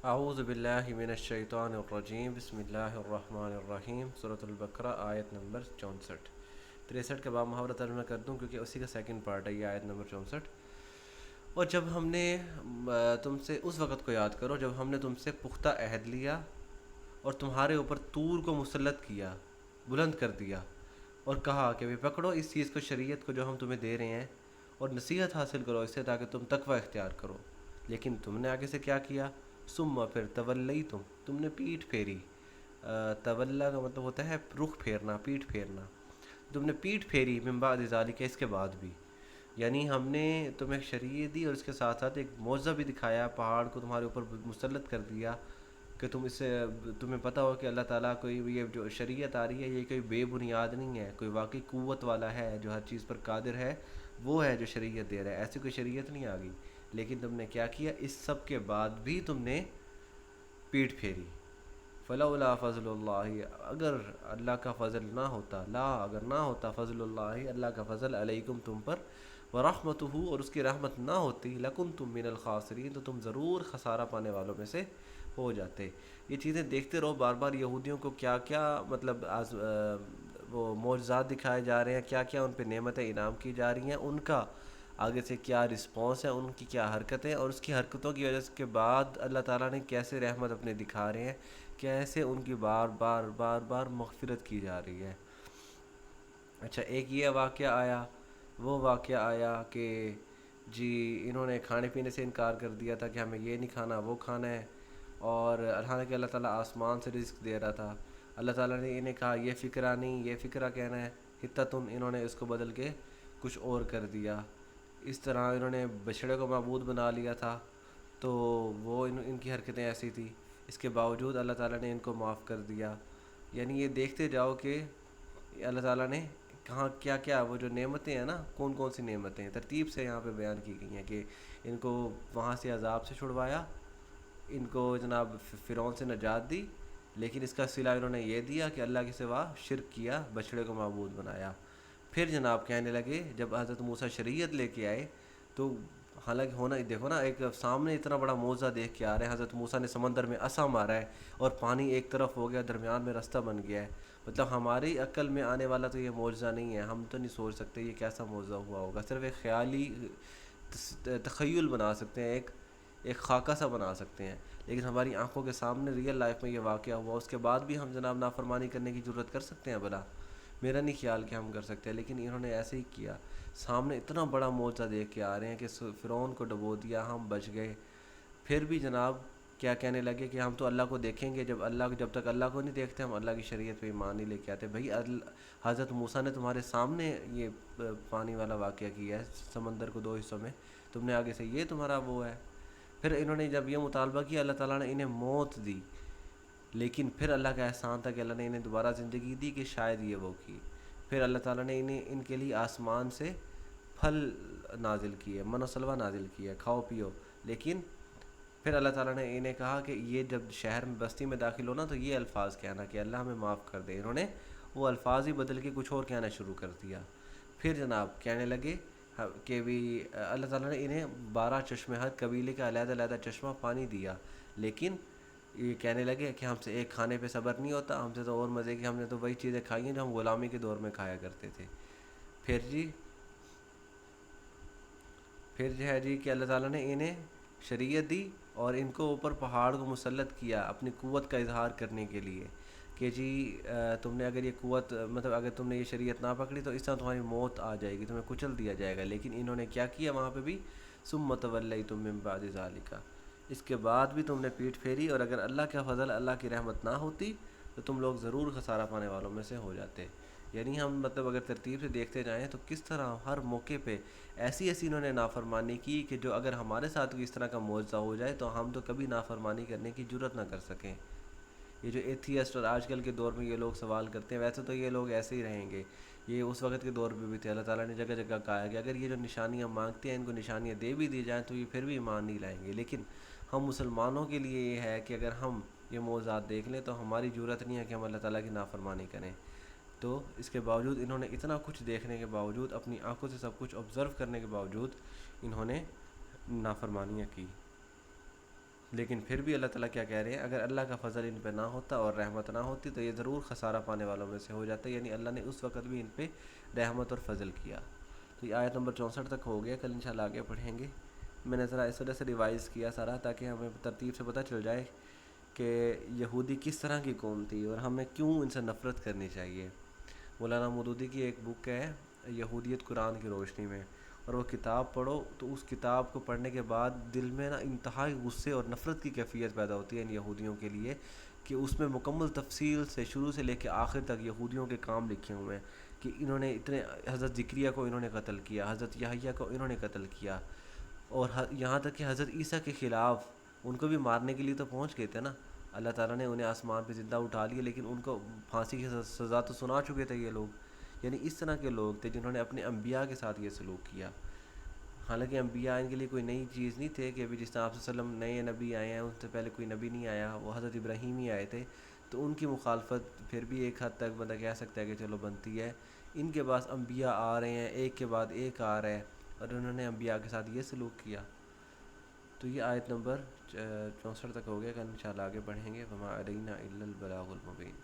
اعوذ باللہ من الشیطان الرجیم، بسم اللہ الرحمن الرحیم۔ سورۃ البقرہ آیت نمبر 64۔ 63 کے بعد محاورہ ترجمہ کر دوں کیونکہ اسی کا سیکنڈ پارٹ ہے یہ آیت نمبر 64۔ اور جب ہم نے تم سے اس وقت کو یاد کرو جب ہم نے تم سے پختہ عہد لیا اور تمہارے اوپر طور کو مسلط کیا، بلند کر دیا، اور کہا کہ پکڑو اس چیز کو، شریعت کو جو ہم تمہیں دے رہے ہیں، اور نصیحت حاصل کرو اس سے تاکہ تم تقوی اختیار کرو۔ لیکن تم نے آگے سے کیا کیا؟ ثم پھر تولی تم نے پیٹھ پھیری۔ تولا کا مطلب ہوتا ہے رخ پھیرنا، پیٹھ پھیرنا۔ تم نے پیٹھ پھیری من بعد ذالک، اس کے بعد بھی، یعنی ہم نے تمہیں ایک شریعت دی اور اس کے ساتھ ساتھ ایک معجزہ بھی دکھایا، پہاڑ کو تمہارے اوپر مسلط کر دیا کہ تم اس سے تمہیں پتہ ہو کہ اللہ تعالیٰ کوئی یہ جو شریعت آ رہی ہے یہ کوئی بے بنیاد نہیں ہے، کوئی واقعی قوت والا ہے جو ہر چیز پر قادر ہے، وہ ہے جو شریعت دے رہا ہے، ایسی کوئی شریعت نہیں آ گئی۔ لیکن تم نے کیا کیا؟ اس سب کے بعد بھی تم نے پیٹھ پھیری۔ فلولا فضل اللہ، اگر اللہ کا فضل نہ ہوتا، لا اگر نہ ہوتا فضل اللہ، اللہ کا فضل علیکم تم پر، ورحمتہ اور اس کی رحمت نہ ہوتی، لکنتم من الخاسرین تو تم ضرور خسارہ پانے والوں میں سے ہو جاتے۔ یہ چیزیں دیکھتے رہو، بار بار یہودیوں کو کیا کیا مطلب وہ معجزات دکھائے جا رہے ہیں، کیا کیا ان پہ نعمتیں انعام کی جا رہی ہیں، ان کا آگے سے کیا رسپانس ہے، ان کی کیا حرکتیں، اور اس کی حرکتوں کی وجہ کے بعد اللہ تعالیٰ نے کیسے رحمت اپنے دکھا رہے ہیں، کیسے ان کی بار بار بار بار مغفرت کی جا رہی ہے۔ اچھا، ایک یہ واقعہ آیا، وہ واقعہ آیا کہ جی انہوں نے کھانے پینے سے انکار کر دیا تھا کہ ہمیں یہ نہیں کھانا وہ کھانا ہے، اور حالانکہ اللہ تعالیٰ آسمان سے رزق دے رہا تھا۔ اللہ تعالیٰ نے انہیں کہا یہ فکرہ نہیں، یہ فکرہ کہنا ہے حتتن، انہوں نے اس کو بدل کے کچھ اور کر دیا۔ اس طرح انہوں نے بچھڑے کو معبود بنا لیا تھا، تو وہ ان کی حرکتیں ایسی تھیں، اس کے باوجود اللہ تعالیٰ نے ان کو معاف کر دیا۔ یعنی یہ دیکھتے جاؤ کہ اللہ تعالیٰ نے کہاں کیا کیا، وہ جو نعمتیں ہیں نا، کون کون سی نعمتیں ہیں ترتیب سے یہاں پہ بیان کی گئی ہیں کہ ان کو وہاں سے عذاب سے چھڑوایا، ان کو جناب فرعون سے نجات دی، لیکن اس کا صلہ انہوں نے یہ دیا کہ اللہ کے سوا شرک کیا، بچھڑے کو معبود بنایا۔ پھر جناب کہنے لگے جب حضرت موسیٰ شریعت لے کے آئے تو حالانکہ ہونا دیکھو نا، ایک سامنے اتنا بڑا معجزہ دیکھ کے آ رہے ہیں، حضرت موسیٰ نے سمندر میں عصا مارا ہے اور پانی ایک طرف ہو گیا، درمیان میں رستہ بن گیا ہے۔ مطلب ہماری عقل میں آنے والا تو یہ معجزہ نہیں ہے، ہم تو نہیں سوچ سکتے یہ کیسا معجزہ ہوا ہوگا، صرف ایک خیالی تخیل بنا سکتے ہیں، ایک خاکہ سا بنا سکتے ہیں، لیکن ہماری آنکھوں کے سامنے ریئل لائف میں یہ واقعہ ہوا، اس کے بعد بھی ہم جناب نافرمانی کرنے کی جرت کر سکتے ہیں بھلا؟ میرا نہیں خیال کہ ہم کر سکتے ہیں، لیکن انہوں نے ایسے ہی کیا۔ سامنے اتنا بڑا معجزہ دیکھ کے آ رہے ہیں کہ فرعون کو ڈبو دیا، ہم بچ گئے، پھر بھی جناب کیا کہنے لگے کہ ہم تو اللہ کو دیکھیں گے، جب تک اللہ کو نہیں دیکھتے ہم اللہ کی شریعت پہ ایمان نہیں لے کے آتے۔ بھائی حضرت موسیٰ نے تمہارے سامنے یہ پانی والا واقعہ کیا ہے، سمندر کو دو حصوں میں، تم نے آگے سے یہ تمہارا وہ ہے۔ پھر انہوں نے جب یہ مطالبہ کیا، اللہ تعالیٰ نے انہیں موت دی، لیکن پھر اللہ کا احسان تھا کہ اللہ نے انہیں دوبارہ زندگی دی کہ شاید یہ وہ کی۔ پھر اللہ تعالیٰ نے ان کے لیے آسمان سے پھل نازل کیے، من و سلوہ نازل کیے، کھاؤ پیو، لیکن پھر اللہ تعالیٰ نے انہیں کہا کہ یہ جب شہر میں بستی میں داخل ہونا تو یہ الفاظ کہنا کہ اللہ ہمیں معاف کر دے۔ انہوں نے وہ الفاظ ہی بدل کے کچھ اور کہنا شروع کر دیا۔ پھر جناب کہنے لگے کہ بھی اللہ تعالیٰ نے انہیں 12 چشمے، ہر قبیلے کا علیحدہ علیحدہ چشمہ پانی دیا، لیکن یہ کہنے لگے کہ ہم سے ایک کھانے پہ صبر نہیں ہوتا، ہم سے تو اور مزے کی، ہم نے تو وہی چیزیں کھائی ہیں جو ہم غلامی کے دور میں کھایا کرتے تھے۔ پھر جو ہے جی کہ اللہ تعالیٰ نے انہیں شریعت دی اور ان کو اوپر پہاڑ کو مسلط کیا اپنی قوت کا اظہار کرنے کے لیے کہ جی تم نے اگر یہ قوت مطلب اگر تم نے یہ شریعت نہ پکڑی تو اس طرح تمہاری موت آ جائے گی، تمہیں کچل دیا جائے گا۔ لیکن انہوں نے کیا کیا وہاں پہ بھی؟ ثم تولیتم من بعد ذالک، اس کے بعد بھی تم نے پیٹھ پھیری، اور اگر اللہ کا فضل، اللہ کی رحمت نہ ہوتی تو تم لوگ ضرور خسارہ پانے والوں میں سے ہو جاتے۔ یعنی ہم مطلب اگر ترتیب سے دیکھتے جائیں تو کس طرح ہر موقع پہ ایسی انہوں نے نافرمانی کی کہ جو اگر ہمارے ساتھ بھی اس طرح کا معجزہ ہو جائے تو ہم تو کبھی نافرمانی کرنے کی جرت نہ کر سکیں۔ یہ جو ایتھیسٹ اور آج کل کے دور میں یہ لوگ سوال کرتے ہیں، ویسے تو یہ لوگ ایسے ہی رہیں گے، یہ اس وقت کے دور پہ بھی تھے، اللہ تعالیٰ نے جگہ جگہ کہا کہ اگر یہ جو نشانیاں مانگتے ہیں ان کو نشانیاں دے بھی دی جائیں تو یہ پھر بھی ایمان نہیں لائیں گے۔ لیکن ہم مسلمانوں کے لیے یہ ہے کہ اگر ہم یہ معجزات دیکھ لیں تو ہماری جرت نہیں ہے کہ ہم اللہ تعالیٰ کی نافرمانی کریں۔ تو اس کے باوجود انہوں نے اتنا کچھ دیکھنے کے باوجود، اپنی آنکھوں سے سب کچھ آبزرو کرنے کے باوجود انہوں نے نافرمانیاں کی۔ لیکن پھر بھی اللہ تعالیٰ کیا کہہ رہے ہیں، اگر اللہ کا فضل ان پہ نہ ہوتا اور رحمت نہ ہوتی تو یہ ضرور خسارہ پانے والوں میں سے ہو جاتا، یعنی اللہ نے اس وقت بھی ان پہ رحمت اور فضل کیا۔ تو یہ آیت نمبر 64 تک ہو گیا، کل انشاءاللہ آگے پڑھیں گے۔ میں نے ذرا اس وجہ سے ریوائز کیا سارا تاکہ ہمیں ترتیب سے پتہ چل جائے کہ یہودی کس طرح کی قوم تھی اور ہمیں کیوں ان سے نفرت کرنی چاہیے۔ مولانا مودودی کی ایک بک ہے یہودیت قرآن کی روشنی میں، اور وہ کتاب پڑھو تو اس کتاب کو پڑھنے کے بعد دل میں نا انتہائی غصے اور نفرت کی کیفیت پیدا ہوتی ہے ان یہودیوں کے لیے، کہ اس میں مکمل تفصیل سے شروع سے لے کے آخر تک یہودیوں کے کام لکھے ہوئے ہیں کہ انہوں نے اتنے حضرت زکریا کو انہوں نے قتل کیا، حضرت یحییٰ کو انہوں نے قتل کیا، اور یہاں تک کہ حضرت عیسیٰ کے خلاف ان کو بھی مارنے کے لیے تو پہنچ گئے تھے نا، اللہ تعالیٰ نے انہیں آسمان پہ زندہ اٹھا لیا، لیکن ان کو پھانسی کی سزا تو سنا چکے تھے یہ لوگ۔ یعنی اس طرح کے لوگ تھے جنہوں نے اپنے انبیاء کے ساتھ یہ سلوک کیا۔ حالانکہ انبیاء ان کے لیے کوئی نئی چیز نہیں تھے کہ ابھی جس طرح آپ صلی اللہ علیہ وسلم نئے نبی آئے ہیں، ان سے پہلے کوئی نبی نہیں آیا، وہ حضرت ابراہیم ہی آئے تھے، تو ان کی مخالفت پھر بھی ایک حد تک بندہ کہہ سکتا ہے کہ چلو بنتی ہے۔ ان کے پاس انبیاء آ رہے ہیں، ایک کے بعد ایک آ رہا ہے، اور انہوں نے انبیاء کے ساتھ یہ سلوک کیا۔ تو یہ آیت نمبر 64 تک ہو گیا، کل انشاءاللہ آگے بڑھیں گے۔ وما علینا الا البلاغ المبین۔